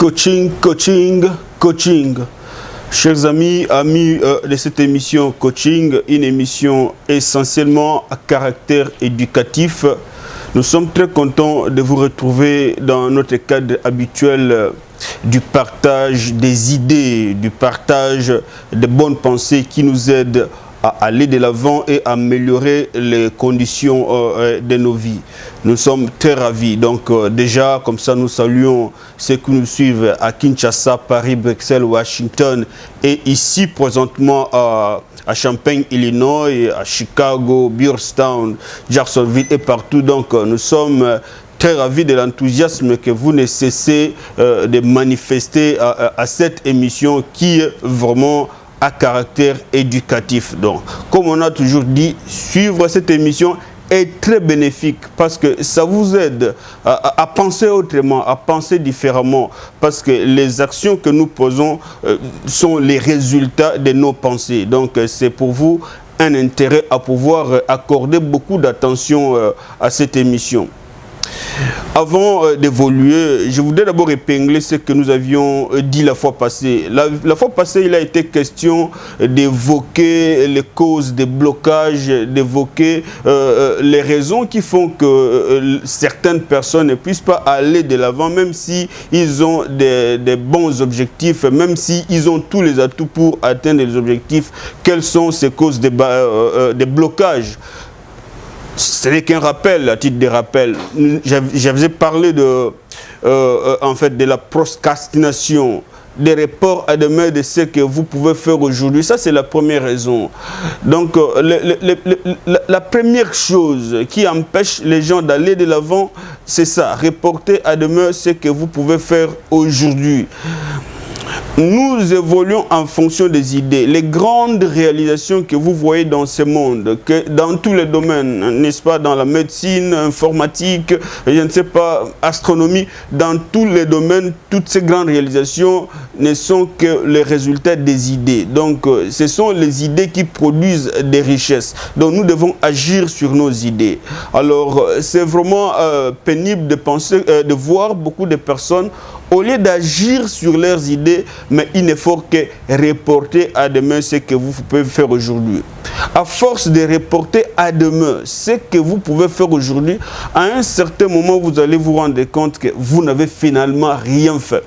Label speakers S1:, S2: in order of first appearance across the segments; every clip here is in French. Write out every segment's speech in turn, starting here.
S1: Coaching, coaching, coaching. Chers amis de cette émission Coaching, une émission essentiellement à caractère éducatif, nous sommes très contents de vous retrouver dans notre cadre habituel du partage des idées, du partage des bonnes pensées qui nous aident à aller de l'avant et à améliorer les conditions de nos vies. Nous sommes très ravis. Donc déjà, comme ça, nous saluons ceux qui nous suivent à Kinshasa, Paris, Bruxelles, Washington et ici présentement à Champaign, Illinois, à Chicago, Beardstown, Jacksonville et partout. Donc nous sommes très ravis de l'enthousiasme que vous ne cessez de manifester à cette émission qui est vraiment à caractère éducatif. Donc, comme on a toujours dit, suivre cette émission est très bénéfique parce que ça vous aide à penser autrement, à penser différemment, parce que les actions que nous posons sont les résultats de nos pensées. Donc, c'est pour vous un intérêt à pouvoir accorder beaucoup d'attention à cette émission. Avant d'évoluer, je voudrais d'abord épingler ce que nous avions dit la fois passée. La fois passée, il a été question d'évoquer les causes des blocages, d'évoquer les raisons qui font que certaines personnes ne puissent pas aller de l'avant, même si ils ont des bons objectifs, même si ils ont tous les atouts pour atteindre les objectifs. Quelles sont ces causes des blocages? Ce n'est qu'un rappel, à titre de rappel. J'avais parlé en fait, de la procrastination, des reports à demain de ce que vous pouvez faire aujourd'hui. Ça, c'est la première raison. Donc, la première chose qui empêche les gens d'aller de l'avant, c'est ça, reporter à demain ce que vous pouvez faire aujourd'hui. Nous évoluons en fonction des idées. Les grandes réalisations que vous voyez dans ce monde, que dans tous les domaines, n'est-ce pas, dans la médecine, informatique, je ne sais pas, astronomie, dans tous les domaines, toutes ces grandes réalisations ne sont que les résultats des idées. Donc, ce sont les idées qui produisent des richesses. Donc, nous devons agir sur nos idées. Alors, c'est vraiment pénible de penser, de voir beaucoup de personnes, au lieu d'agir sur leurs idées, mais il ne faut que reporter à demain ce que vous pouvez faire aujourd'hui. À force de reporter à demain ce que vous pouvez faire aujourd'hui, à un certain moment, vous allez vous rendre compte que vous n'avez finalement rien fait.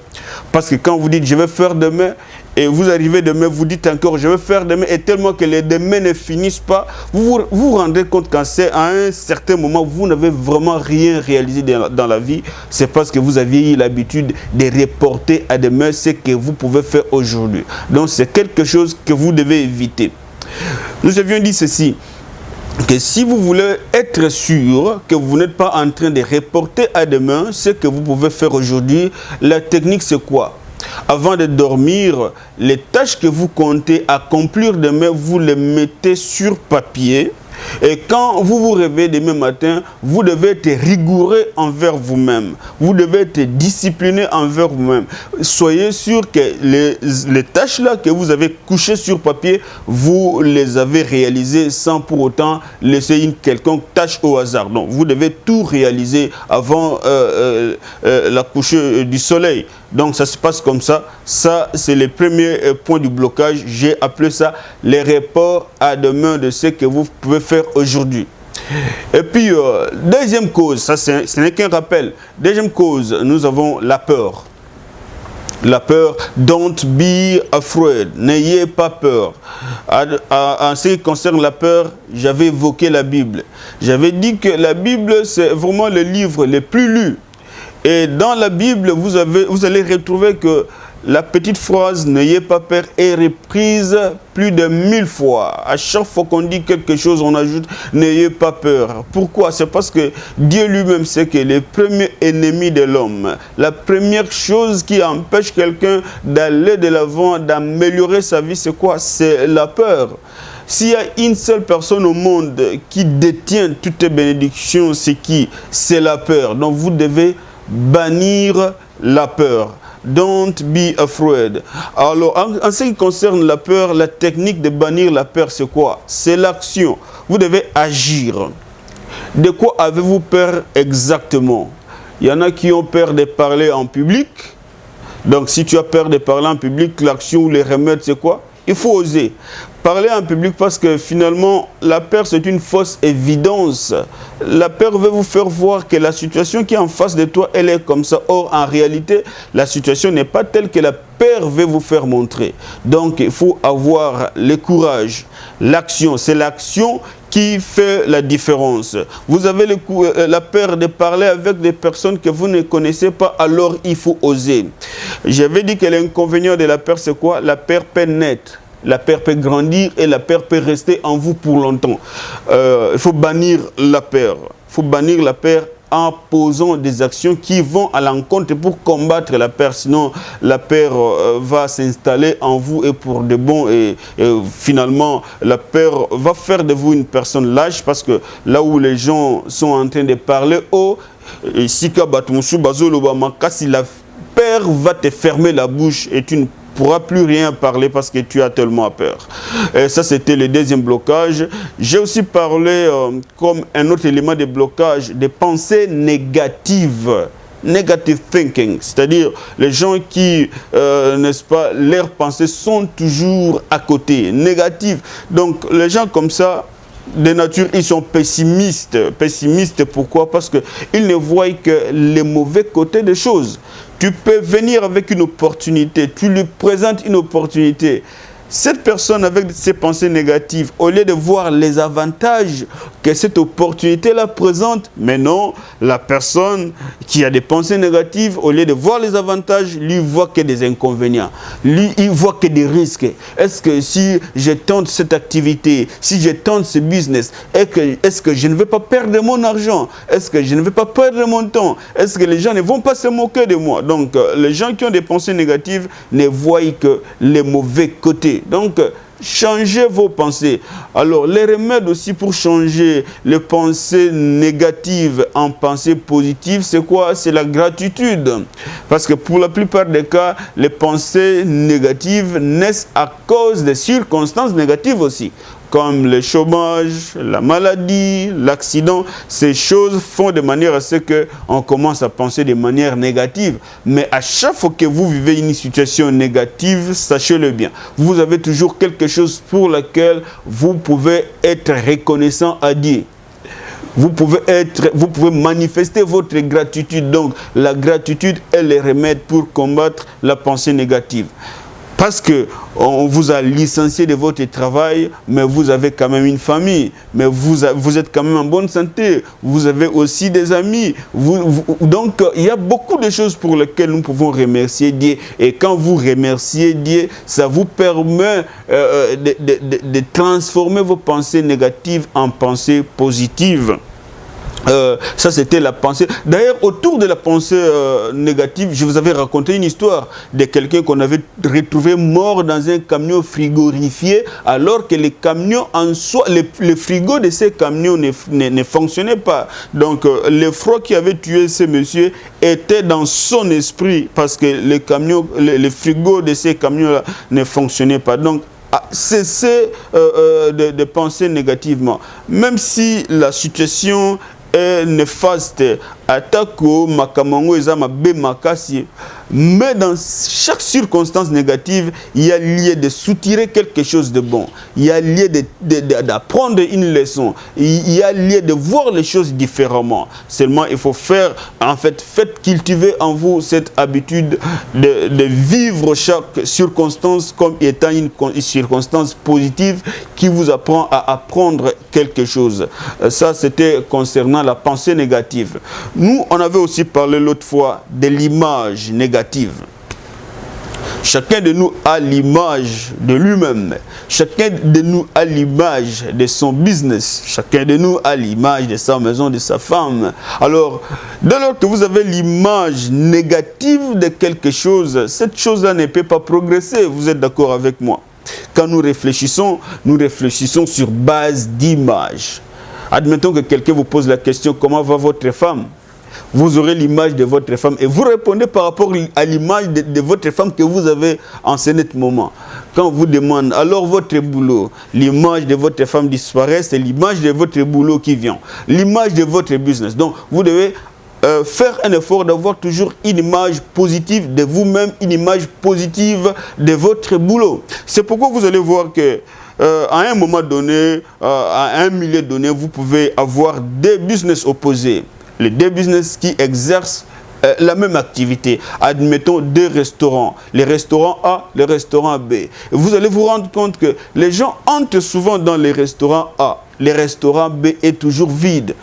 S1: Parce que quand vous dites « je vais faire demain », et vous arrivez demain, vous dites encore, je vais faire demain, et tellement que les demain ne finissent pas, vous vous rendez compte qu'à un certain moment, vous n'avez vraiment rien réalisé dans la vie. C'est parce que vous aviez eu l'habitude de reporter à demain ce que vous pouvez faire aujourd'hui. Donc, c'est quelque chose que vous devez éviter. Nous avions dit ceci, que si vous voulez être sûr que vous n'êtes pas en train de reporter à demain ce que vous pouvez faire aujourd'hui, la technique, c'est quoi? Avant de dormir, les tâches que vous comptez accomplir demain, vous les mettez sur papier. Et quand vous vous réveillez demain matin, vous devez être rigoureux envers vous-même. Vous devez être discipliné envers vous-même. Soyez sûr que les tâches-là que vous avez couchées sur papier, vous les avez réalisées sans pour autant laisser une quelconque tâche au hasard. Donc, vous devez tout réaliser avant la couche du soleil. Donc, ça se passe comme ça. Ça, c'est le premier point du blocage. J'ai appelé ça les reports à demain de ce que vous pouvez faire aujourd'hui. Et puis, deuxième cause, ça, ce n'est qu'un rappel. Deuxième cause, nous avons la peur. La peur, don't be afraid, n'ayez pas peur. En ce qui concerne la peur, j'avais évoqué la Bible. J'avais dit que la Bible, c'est vraiment le livre le plus lu. Et dans la Bible, vous allez retrouver que la petite phrase « N'ayez pas peur » est reprise plus de 1000 fois. À chaque fois qu'on dit quelque chose, on ajoute « N'ayez pas peur ». Pourquoi? C'est parce que Dieu lui-même sait que le premier ennemi de l'homme, la première chose qui empêche quelqu'un d'aller de l'avant, d'améliorer sa vie, c'est quoi? C'est la peur. S'il y a une seule personne au monde qui détient toutes les bénédictions, c'est qui? C'est la peur. Donc vous devez bannir la peur. Don't be afraid. Alors, en ce qui concerne la peur, la technique de bannir la peur, c'est quoi? C'est l'action. Vous devez agir. De quoi avez-vous peur exactement? Il y en a qui ont peur de parler en public. Donc si tu as peur de parler en public, l'action ou les remèdes, c'est quoi? Il faut oser. Parler en public parce que finalement, la peur, c'est une fausse évidence. La peur veut vous faire voir que la situation qui est en face de toi, elle est comme ça. Or, en réalité, la situation n'est pas telle que la peur veut vous faire montrer. Donc, il faut avoir le courage. L'action, c'est l'action qui fait la différence. Vous avez la peur de parler avec des personnes que vous ne connaissez pas, alors il faut oser. J'avais dit que l'inconvénient de la peur, c'est quoi? La peur peut naître. La peur peut grandir et la peur peut rester en vous pour longtemps. Il faut bannir la peur. Il faut bannir la peur en posant des actions qui vont à l'encontre pour combattre la peur. Sinon, la peur va s'installer en vous et pour de bon. Et finalement, la peur va faire de vous une personne lâche parce que là où les gens sont en train de parler, si la peur va te fermer la bouche et tu ne pourras plus rien parler parce que tu as tellement peur. Et ça, c'était le deuxième blocage. J'ai aussi parlé comme un autre élément de blocage des pensées négatives. Negative thinking, c'est-à-dire les gens qui, n'est-ce pas, leurs pensées sont toujours à côté, négatives. Donc, les gens comme ça, de nature, ils sont pessimistes. Pessimistes, pourquoi? Parce qu'ils ne voient que les mauvais côtés des choses. Tu peux venir avec une opportunité, tu lui présentes une opportunité. Cette personne avec ses pensées négatives, au lieu de voir les avantages que cette opportunité-là présente, mais non, la personne qui a des pensées négatives, au lieu de voir les avantages, lui voit que des inconvénients. Lui, il voit que des risques. Est-ce que si je tente cette activité, si je tente ce business, est-ce que je ne vais pas perdre mon argent? Est-ce que je ne vais pas perdre mon temps? Est-ce que les gens ne vont pas se moquer de moi? Donc, les gens qui ont des pensées négatives ne voient que les mauvais côtés. Donc, changez vos pensées. Alors, les remèdes aussi pour changer les pensées négatives en pensées positives, c'est quoi? C'est la gratitude. Parce que pour la plupart des cas, les pensées négatives naissent à cause des circonstances négatives aussi. Comme le chômage, la maladie, l'accident, ces choses font de manière à ce qu'on commence à penser de manière négative. Mais à chaque fois que vous vivez une situation négative, sachez-le bien, vous avez toujours quelque chose pour lequel vous pouvez être reconnaissant à Dieu. Vous pouvez manifester votre gratitude. Donc, la gratitude est le remède pour combattre la pensée négative. Parce qu'on vous a licencié de votre travail, mais vous avez quand même une famille, mais vous êtes quand même en bonne santé, vous avez aussi des amis. Donc, il y a beaucoup de choses pour lesquelles nous pouvons remercier Dieu. Et quand vous remerciez Dieu, ça vous permet de transformer vos pensées négatives en pensées positives. Ça, c'était la pensée. D'ailleurs, autour de la pensée négative, je vous avais raconté une histoire de quelqu'un qu'on avait retrouvé mort dans un camion frigorifié, alors que les camions en soi, le frigo de ces camions ne fonctionnait pas. Donc, le froid qui avait tué ce monsieur était dans son esprit, parce que le frigo de ces camions-là ne fonctionnait pas. Donc, cessez de penser négativement. Même si la situation néfaste, atako makamango ezama be makasi, mais dans chaque circonstance négative, il y a lieu de soutirer quelque chose de bon. Il y a lieu d'apprendre une leçon. Il y a lieu de voir les choses différemment. Seulement, il faut faites cultiver en vous cette habitude de vivre chaque circonstance comme étant une circonstance positive qui vous apprend à apprendre quelque chose. Ça, c'était concernant la pensée négative. Nous, on avait aussi parlé l'autre fois de l'image négative. Chacun de nous a l'image de lui-même. Chacun de nous a l'image de son business. Chacun de nous a l'image de sa maison, de sa femme. Alors, dès lors que vous avez l'image négative de quelque chose, cette chose-là ne peut pas progresser. Vous êtes d'accord avec moi? Quand nous réfléchissons sur base d'image. Admettons que quelqu'un vous pose la question, comment va votre femme? Vous aurez l'image de votre femme et vous répondez par rapport à l'image de votre femme que vous avez en ce moment. Quand on vous demande alors votre boulot, l'image de votre femme disparaît, c'est l'image de votre boulot qui vient. L'image de votre business. Donc vous devez faire un effort d'avoir toujours une image positive de vous-même, une image positive de votre boulot. C'est pourquoi vous allez voir que à un moment donné, à un milieu donné, vous pouvez avoir des business opposés. Les deux business qui exercent la même activité. Admettons deux restaurants, les restaurants A, les restaurants B. Et vous allez vous rendre compte que les gens entrent souvent dans les restaurants A. Les restaurants B est toujours vide.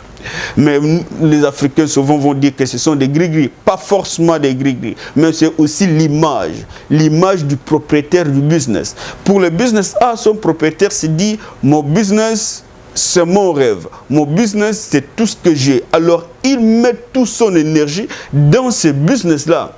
S1: Mais les Africains souvent vont dire que ce sont des gris-gris. Pas forcément des gris-gris, mais c'est aussi l'image du propriétaire du business. Pour le business A, son propriétaire se dit, mon business, c'est mon rêve. Mon business, c'est tout ce que j'ai. Alors, il met toute son énergie dans ce business-là.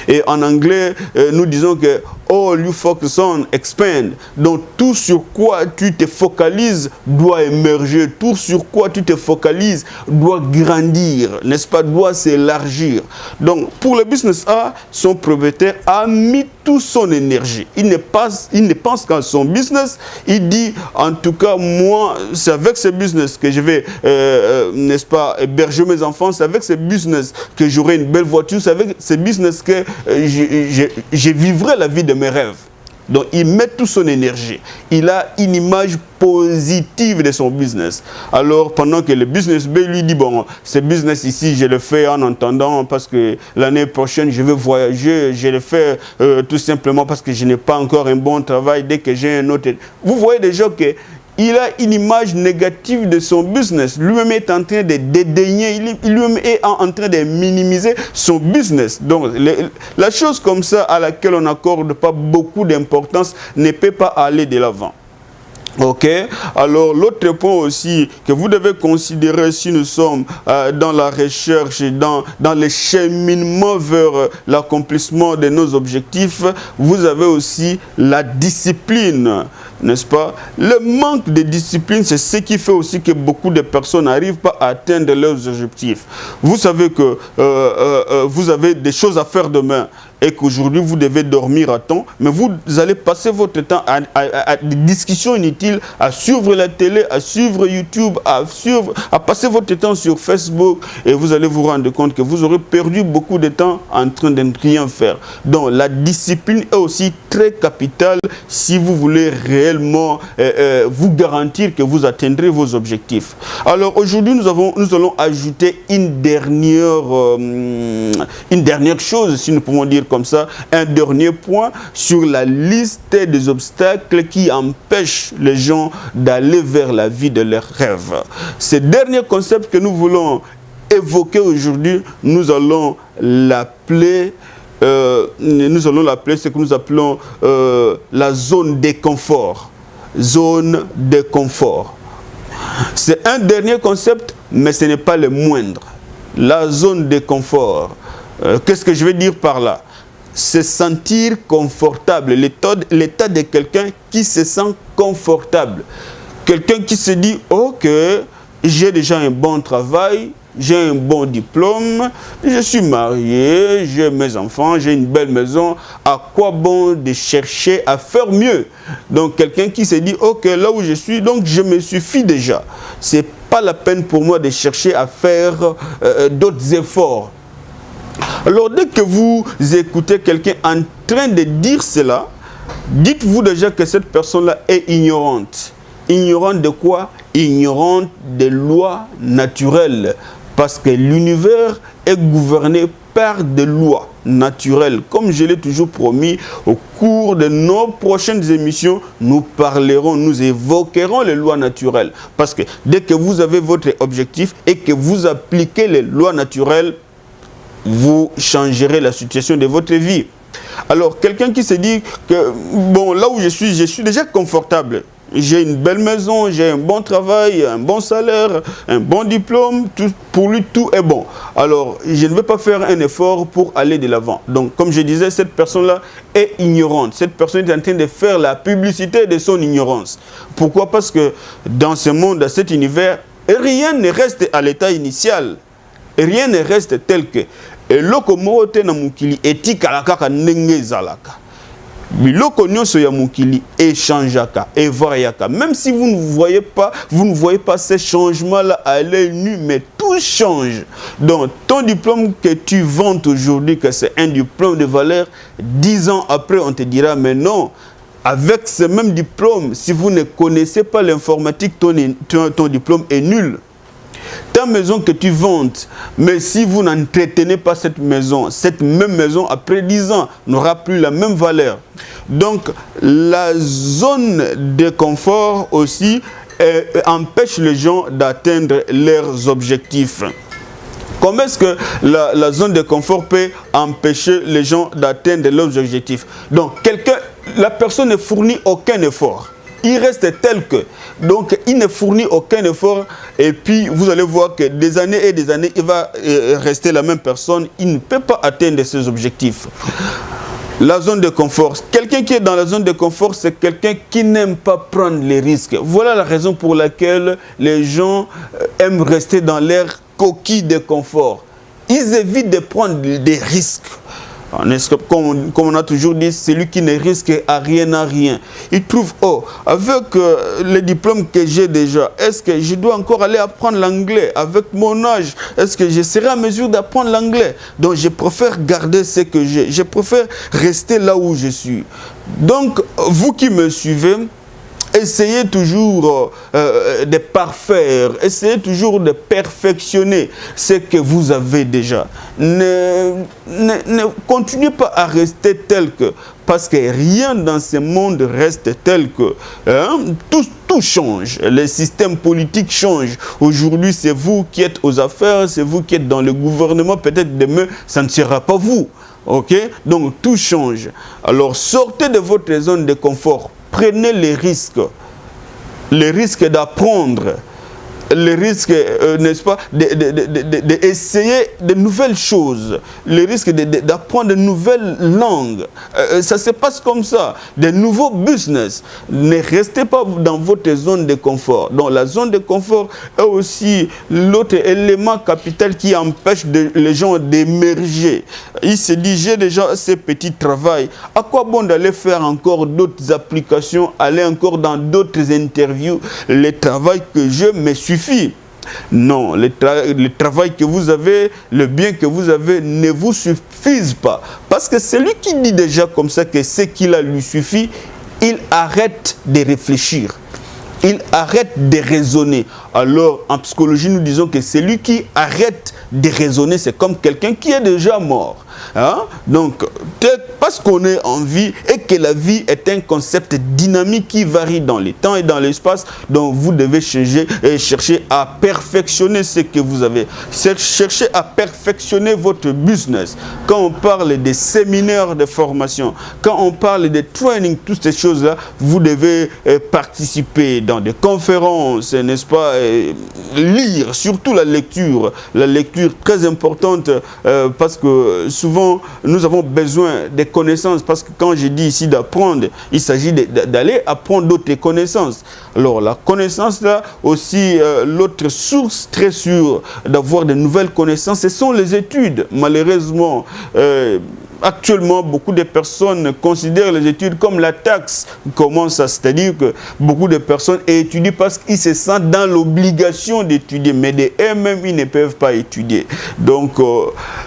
S1: Et en anglais, nous disons que all you focus on, expand. Donc tout sur quoi tu te focalises doit émerger. Tout sur quoi tu te focalises doit grandir, n'est-ce pas, doit s'élargir. Donc pour le business A, son propriétaire a mis toute son énergie. Il ne pense qu'à son business. Il dit, en tout cas, moi, c'est avec ce business que je vais, n'est-ce pas, héberger mes enfants. C'est avec ce business que j'aurai une belle voiture. C'est avec ce business que je vivrai la vie de mes rêves. Donc, il met toute son énergie. Il a une image positive de son business. Alors, pendant que le business B lui dit, bon, ce business ici, je le fais en entendant parce que l'année prochaine, je vais voyager. Je le fais tout simplement parce que je n'ai pas encore un bon travail. Dès que j'ai un autre... Vous voyez déjà que il a une image négative de son business. Lui-même est en train de dédaigner, lui-même est en train de minimiser son business. Donc, la chose comme ça à laquelle on n'accorde pas beaucoup d'importance ne peut pas aller de l'avant. Ok, alors l'autre point aussi que vous devez considérer si nous sommes dans la recherche, dans le cheminement vers l'accomplissement de nos objectifs, vous avez aussi la discipline, n'est-ce pas? Le manque de discipline, c'est ce qui fait aussi que beaucoup de personnes n'arrivent pas à atteindre leurs objectifs. Vous savez que vous avez des choses à faire demain et qu'aujourd'hui vous devez dormir à temps, mais vous allez passer votre temps à des discussions inutiles, à suivre la télé, à suivre YouTube, à passer votre temps sur Facebook, et vous allez vous rendre compte que vous aurez perdu beaucoup de temps en train de ne rien faire. Donc la discipline est aussi très capitale si vous voulez réellement vous garantir que vous atteindrez vos objectifs. Alors aujourd'hui nous allons ajouter une dernière chose, si nous pouvons dire comme ça, un dernier point sur la liste des obstacles qui empêchent les gens d'aller vers la vie de leurs rêves. Ce dernier concept que nous voulons évoquer aujourd'hui, nous allons l'appeler ce que nous appelons la zone de confort. Zone de confort. C'est un dernier concept, mais ce n'est pas le moindre. La zone de confort. Qu'est-ce que je veux dire par là? Se sentir confortable, l'état de quelqu'un qui se sent confortable. Quelqu'un qui se dit, ok, j'ai déjà un bon travail, j'ai un bon diplôme, je suis marié, j'ai mes enfants, j'ai une belle maison, à quoi bon de chercher à faire mieux? Donc quelqu'un qui se dit, ok, là où je suis, donc je me suffis déjà. C'est pas la peine pour moi de chercher à faire d'autres efforts. Alors, dès que vous écoutez quelqu'un en train de dire cela, dites-vous déjà que cette personne-là est ignorante. Ignorante de quoi? Ignorante des lois naturelles. Parce que l'univers est gouverné par des lois naturelles. Comme je l'ai toujours promis, au cours de nos prochaines émissions, nous évoquerons les lois naturelles. Parce que dès que vous avez votre objectif et que vous appliquez les lois naturelles, vous changerez la situation de votre vie. Alors, quelqu'un qui se dit que, bon, là où je suis déjà confortable. J'ai une belle maison, j'ai un bon travail, un bon salaire, un bon diplôme. Pour lui, tout est bon. Alors, je ne vais pas faire un effort pour aller de l'avant. Donc, comme je disais, cette personne-là est ignorante. Cette personne est en train de faire la publicité de son ignorance. Pourquoi? Parce que dans ce monde, dans cet univers, rien ne reste à l'état initial. Rien ne reste tel que. Et lokomote na mukili etikala kaka ndenge ezalaka. biloko nyonso ya mokili échangeaka, évoyaka. Même si vous ne voyez pas ces changements-là à l'œil nu, mais tout change. Donc, ton diplôme que tu vantes aujourd'hui, que c'est un diplôme de valeur, 10 ans après, on te dira, mais non, avec ce même diplôme, si vous ne connaissez pas l'informatique, ton diplôme est nul. Ta maison que tu vantes, mais si vous n'entretenez pas cette même maison, après 10 ans, n'aura plus la même valeur. Donc, la zone de confort aussi empêche les gens d'atteindre leurs objectifs. Comment est-ce que la zone de confort peut empêcher les gens d'atteindre leurs objectifs? Donc, la personne ne fournit aucun effort. Il reste tel que. Donc, il ne fournit aucun effort. Et puis, vous allez voir que des années et des années, il va rester la même personne. Il ne peut pas atteindre ses objectifs. La zone de confort. Quelqu'un qui est dans la zone de confort, c'est quelqu'un qui n'aime pas prendre les risques. Voilà la raison pour laquelle les gens aiment rester dans leur coquille de confort. Ils évitent de prendre des risques. Comme on a toujours dit, celui qui ne risque à rien. Il trouve, oh, avec les diplômes que j'ai déjà, est-ce que je dois encore aller apprendre l'anglais? Avec mon âge, est-ce que je serai en mesure d'apprendre l'anglais? Donc, je préfère garder ce que j'ai. Je préfère rester là où je suis. Donc, vous qui me suivez, essayez toujours de parfaire, essayez toujours de perfectionner ce que vous avez déjà. Ne continuez pas à rester tel que, parce que rien dans ce monde reste tel que. Tout change, les systèmes politiques changent. Aujourd'hui, c'est vous qui êtes aux affaires, c'est vous qui êtes dans le gouvernement, peut-être demain, ça ne sera pas vous. Ok? Donc, tout change. Alors, sortez de votre zone de confort. Prenez les risques d'apprendre, les risques, n'est-ce pas, d'essayer de nouvelles choses, les risques d'apprendre de nouvelles langues. Ça se passe comme ça, de nouveaux business. Ne restez pas dans votre zone de confort. Donc la zone de confort est aussi l'autre élément capital qui empêche les gens d'émerger. Il se dit, j'ai déjà ces petits travails. À quoi bon d'aller faire encore d'autres applications, aller encore dans d'autres interviews? Le travail que je me suffit. Non, le travail que vous avez, le bien que vous avez ne vous suffisent pas. Parce que celui qui dit déjà comme ça que ce qu'il a lui suffit, il arrête de réfléchir. Il arrête de raisonner. Alors, en psychologie, nous disons que celui qui arrête de raisonner, c'est comme quelqu'un qui est déjà mort. Hein? Donc, parce qu'on est en vie et que la vie est un concept dynamique qui varie dans les temps et dans l'espace, donc vous devez chercher à perfectionner ce que vous avez. Chercher à perfectionner votre business. Quand on parle des séminaires de formation, quand on parle de training, toutes ces choses-là, vous devez participer dans des conférences, n'est-ce pas, lire, surtout la lecture très importante parce que souvent nous avons besoin de connaissances, parce que quand je dis ici d'apprendre, il s'agit d'aller apprendre d'autres connaissances. Alors la connaissance là aussi, l'autre source très sûre d'avoir de nouvelles connaissances, ce sont les études. Malheureusement, actuellement, beaucoup de personnes considèrent les études comme la taxe. Comment ça? C'est-à-dire que beaucoup de personnes étudient parce qu'ils se sentent dans l'obligation d'étudier, mais eux-mêmes, ils ne peuvent pas étudier. Donc,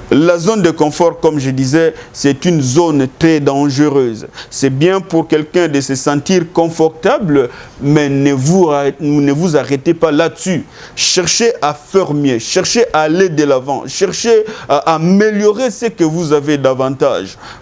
S1: la zone de confort, comme je disais, c'est une zone très dangereuse. C'est bien pour quelqu'un de se sentir confortable, mais ne vous arrêtez pas là-dessus. Cherchez à faire mieux, cherchez à aller de l'avant, cherchez à améliorer ce que vous avez davantage.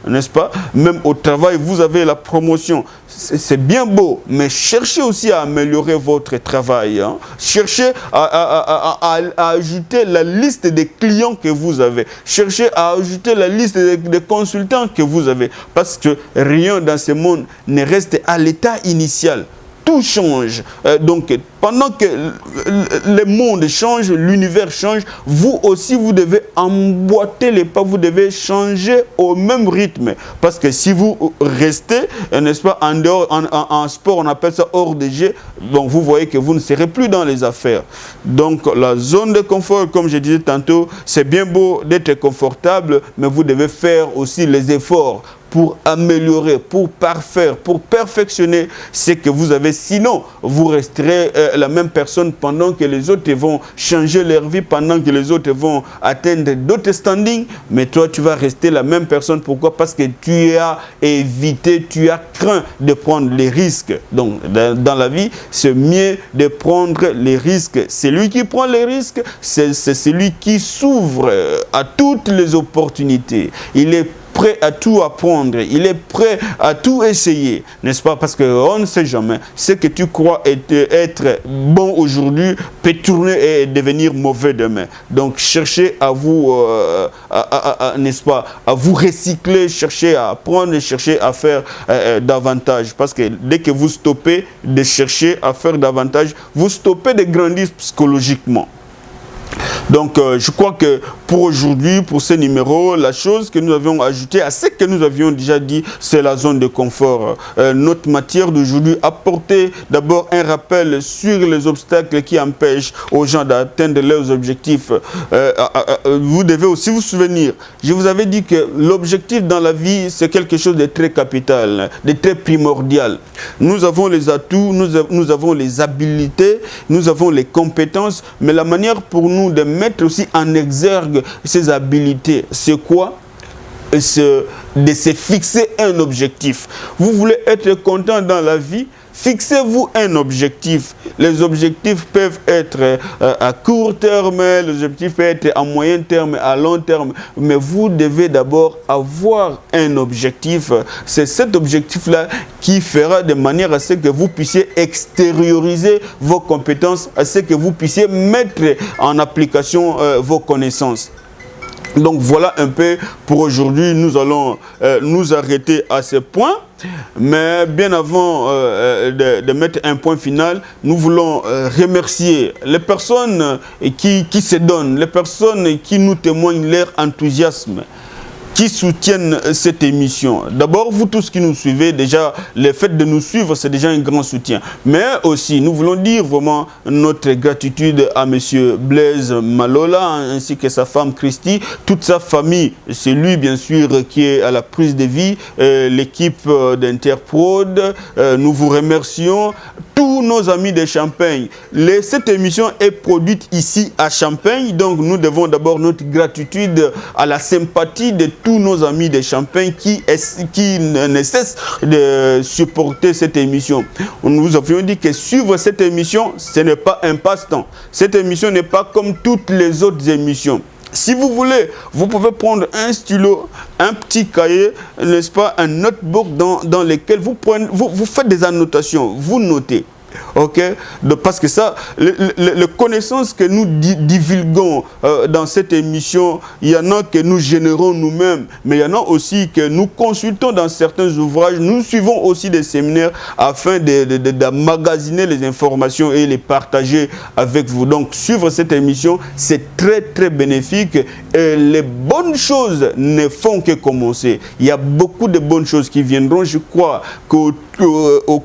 S1: N'est-ce pas? Même au travail, vous avez la promotion. C'est bien beau, mais cherchez aussi à améliorer votre travail. Hein? Cherchez à ajouter la liste des clients que vous avez. Cherchez à ajouter la liste des consultants que vous avez. Parce que rien dans ce monde ne reste à l'état initial. Tout change. Donc, pendant que le monde change, l'univers change, vous aussi, vous devez emboîter les pas, vous devez changer au même rythme. Parce que si vous restez, n'est-ce pas, en dehors, en sport, on appelle ça hors de jeu, donc vous voyez que vous ne serez plus dans les affaires. Donc, la zone de confort, comme je disais tantôt, c'est bien beau d'être confortable, mais vous devez faire aussi les efforts pour améliorer, pour parfaire, pour perfectionner ce que vous avez. Sinon, vous resterez la même personne pendant que les autres vont changer leur vie, pendant que les autres vont atteindre d'autres standings. Mais toi, tu vas rester la même personne. Pourquoi? Parce que tu as évité, tu as craint de prendre les risques. Donc, dans la vie, c'est mieux de prendre les risques. Celui qui prend les risques, c'est celui qui s'ouvre à toutes les opportunités. Il est prêt à tout apprendre, il est prêt à tout essayer, n'est-ce pas? Parce qu'on ne sait jamais, ce que tu crois être bon aujourd'hui peut tourner et devenir mauvais demain. Donc cherchez à vous, n'est-ce pas, à vous recycler, cherchez à apprendre, cherchez à faire davantage. Parce que dès que vous stoppez de chercher à faire davantage, vous stoppez de grandir psychologiquement. Donc, je crois que pour aujourd'hui, pour ce numéro, la chose que nous avions ajoutée à ce que nous avions déjà dit, c'est la zone de confort. Notre matière d'aujourd'hui apporter d'abord un rappel sur les obstacles qui empêchent aux gens d'atteindre leurs objectifs. Vous devez aussi vous souvenir, je vous avais dit que l'objectif dans la vie, c'est quelque chose de très capital, de très primordial. Nous avons les atouts, nous avons les habiletés, nous avons les compétences, mais la manière pour nous de mettre aussi en exergue ces habiletés, c'est quoi? De se fixer un objectif. Vous voulez être content dans la vie? Fixez-vous un objectif. Les objectifs peuvent être à court terme, les objectifs peuvent être à moyen terme, à long terme. Mais vous devez d'abord avoir un objectif. C'est cet objectif-là qui fera de manière à ce que vous puissiez extérioriser vos compétences, à ce que vous puissiez mettre en application vos connaissances. Donc voilà un peu pour aujourd'hui. Nous allons nous arrêter à ce point. Mais bien avant de mettre un point final, nous voulons remercier les personnes qui se donnent, les personnes qui nous témoignent leur enthousiasme, qui soutiennent cette émission. D'abord, vous tous qui nous suivez, déjà, le fait de nous suivre, c'est déjà un grand soutien. Mais aussi, nous voulons dire vraiment notre gratitude à M. Blaise Malola, ainsi que sa femme Christy, toute sa famille. C'est lui, bien sûr, qui est à la prise de vie, l'équipe d'Interprod. Nous vous remercions. Tous nos amis de Champagne. Cette émission est produite ici à Champagne, donc nous devons d'abord notre gratitude à la sympathie de tous nos amis de Champagne qui ne cessent de supporter cette émission. Nous avions dit que suivre cette émission, ce n'est pas un passe-temps. Cette émission n'est pas comme toutes les autres émissions. Si vous voulez, vous pouvez prendre un stylo, un petit cahier, n'est-ce pas, un notebook dans lequel vous faites des annotations, vous notez. Ok, parce que ça, les connaissances que nous divulguons dans cette émission, il y en a que nous générons nous-mêmes, mais il y en a aussi que nous consultons dans certains ouvrages. Nous suivons aussi des séminaires afin d'emmagasiner les informations et les partager avec vous. Donc, suivre cette émission, c'est très très bénéfique. Et les bonnes choses ne font que commencer. Il y a beaucoup de bonnes choses qui viendront. Je crois qu'au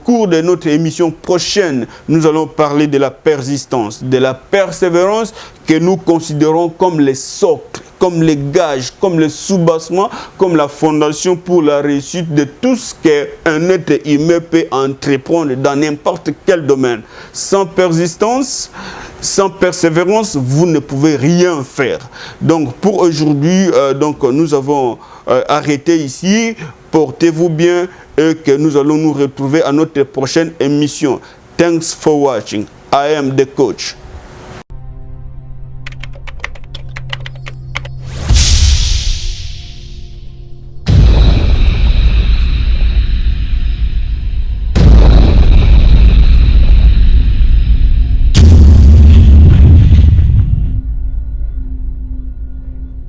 S1: cours de notre émission prochaine, nous allons parler de la persistance, de la persévérance que nous considérons comme les socles, comme les gages, comme le soubassement, comme la fondation pour la réussite de tout ce qu'un être humain peut entreprendre dans n'importe quel domaine. Sans persistance, sans persévérance, vous ne pouvez rien faire. Donc pour aujourd'hui, nous avons arrêté ici. Portez-vous bien et que nous allons nous retrouver à notre prochaine émission. Thanks for watching. I am the coach.